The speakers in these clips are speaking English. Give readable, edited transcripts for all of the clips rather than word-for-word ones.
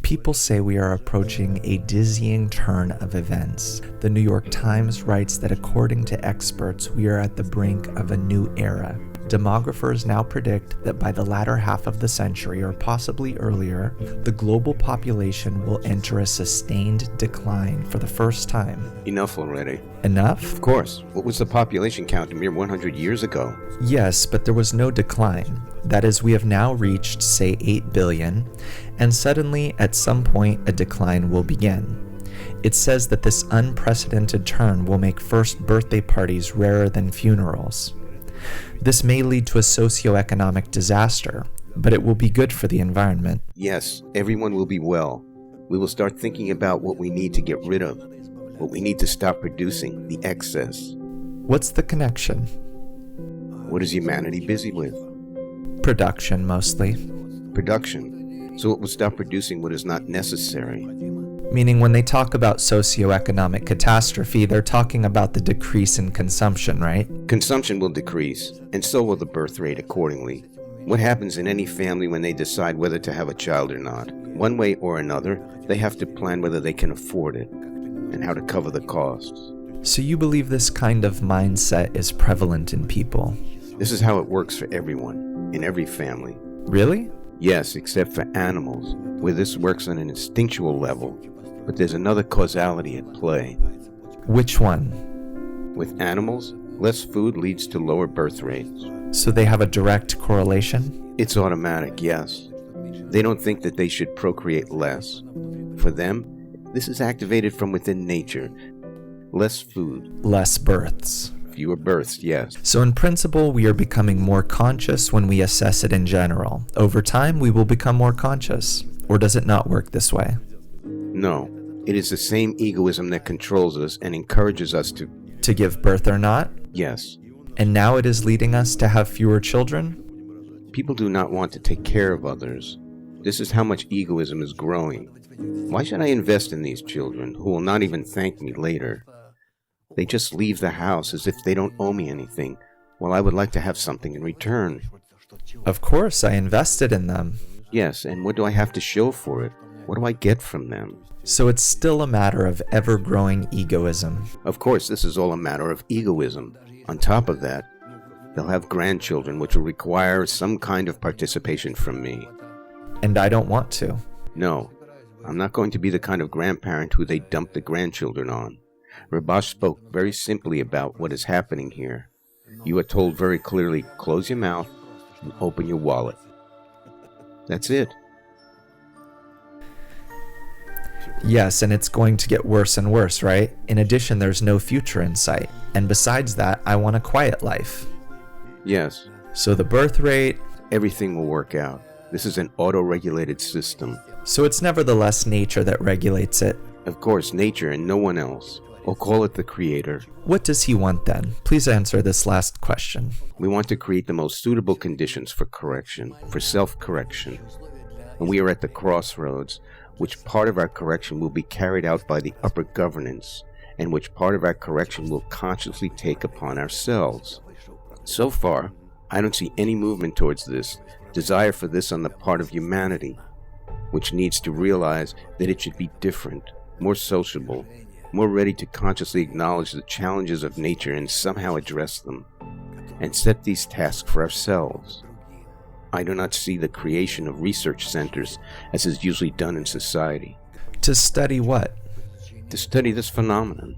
People say we are approaching a dizzying turn of events. The New York Times writes that according to experts, we are at the brink of a new era. Demographers now predict that by the latter half of the century, or possibly earlier, the global population will enter a sustained decline for the first time. Enough already. Enough? Of course. What was the population count a mere 100 years ago? Yes, but there was no decline. That is, we have now reached, say, 8 billion, and suddenly, at some point, a decline will begin. It says that this unprecedented turn will make first birthday parties rarer than funerals. This may lead to a socio-economic disaster, but it will be good for the environment. Yes, everyone will be well. We will start thinking about what we need to get rid of, what we need to stop producing, the excess. What's the connection? What is humanity busy with? Production, mostly. Production. So it will stop producing what is not necessary. Meaning when they talk about socio-economic catastrophe, they're talking about the decrease in consumption, right? Consumption will decrease, and so will the birth rate accordingly. What happens in any family when they decide whether to have a child or not? One way or another, they have to plan whether they can afford it, and how to cover the costs. So you believe this kind of mindset is prevalent in people? This is how it works for everyone, in every family. Really? Yes, except for animals, where this works on an instinctual level. But there's another causality at play. Which one? With animals, less food leads to lower birth rates. So they have a direct correlation? It's automatic, yes. They don't think that they should procreate less. For them, this is activated from within nature. Less food. Less births. Fewer births, yes. So in principle, we are becoming more conscious when we assess it in general. Over time, we will become more conscious. Or does it not work this way? No. It is the same egoism that controls us and encourages us to give birth or not? Yes. And now it is leading us to have fewer children? People do not want to take care of others. This is how much egoism is growing. Why should I invest in these children who will not even thank me later? They just leave the house as if they don't owe me anything, while I would like to have something in return. Of course, I invested in them. Yes, and what do I have to show for it? What do I get from them? So it's still a matter of ever-growing egoism. Of course, this is all a matter of egoism. On top of that, they'll have grandchildren which will require some kind of participation from me. And I don't want to. No, I'm not going to be the kind of grandparent who they dump the grandchildren on. Rabash spoke very simply about what is happening here. You are told very clearly, close your mouth and open your wallet. That's it. Yes, and it's going to get worse and worse, right? In addition, there's no future in sight. And besides that, I want a quiet life. Yes. So the birth rate... Everything will work out. This is an auto-regulated system. So it's nevertheless nature that regulates it. Of course, nature and no one else. Or call it the creator. What does he want then? Please answer this last question. We want to create the most suitable conditions for correction, for self-correction. And we are at the crossroads. Which part of our correction will be carried out by the upper governance, and which part of our correction will consciously take upon ourselves. So far, I don't see any movement towards this, desire for this on the part of humanity, which needs to realize that it should be different, more sociable, more ready to consciously acknowledge the challenges of nature and somehow address them, and set these tasks for ourselves. I do not see the creation of research centers as is usually done in society. To study what? To study this phenomenon.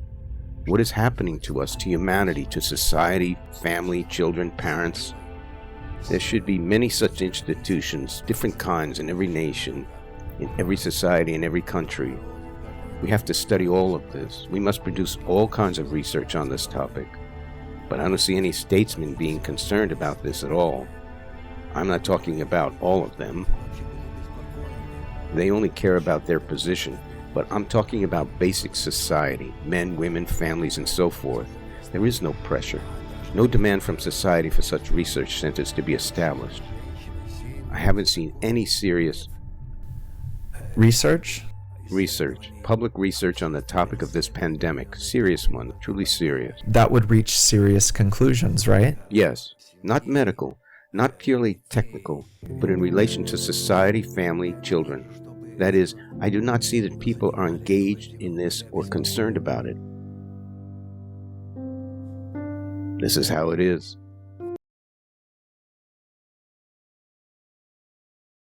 What is happening to us, to humanity, to society, family, children, parents? There should be many such institutions, different kinds in every nation, in every society, in every country. We have to study all of this. We must produce all kinds of research on this topic. But I don't see any statesmen being concerned about this at all. I'm not talking about all of them. They only care about their position, but I'm talking about basic society, men, women, families, and so forth. There is no pressure, no demand from society for such research centers to be established. I haven't seen any serious research, public research on the topic of this pandemic, serious one, truly serious. That would reach serious conclusions, right? Yes, not medical. Not purely technical, but in relation to society, family, children. That is, I do not see that people are engaged in this or concerned about it. This is how it is.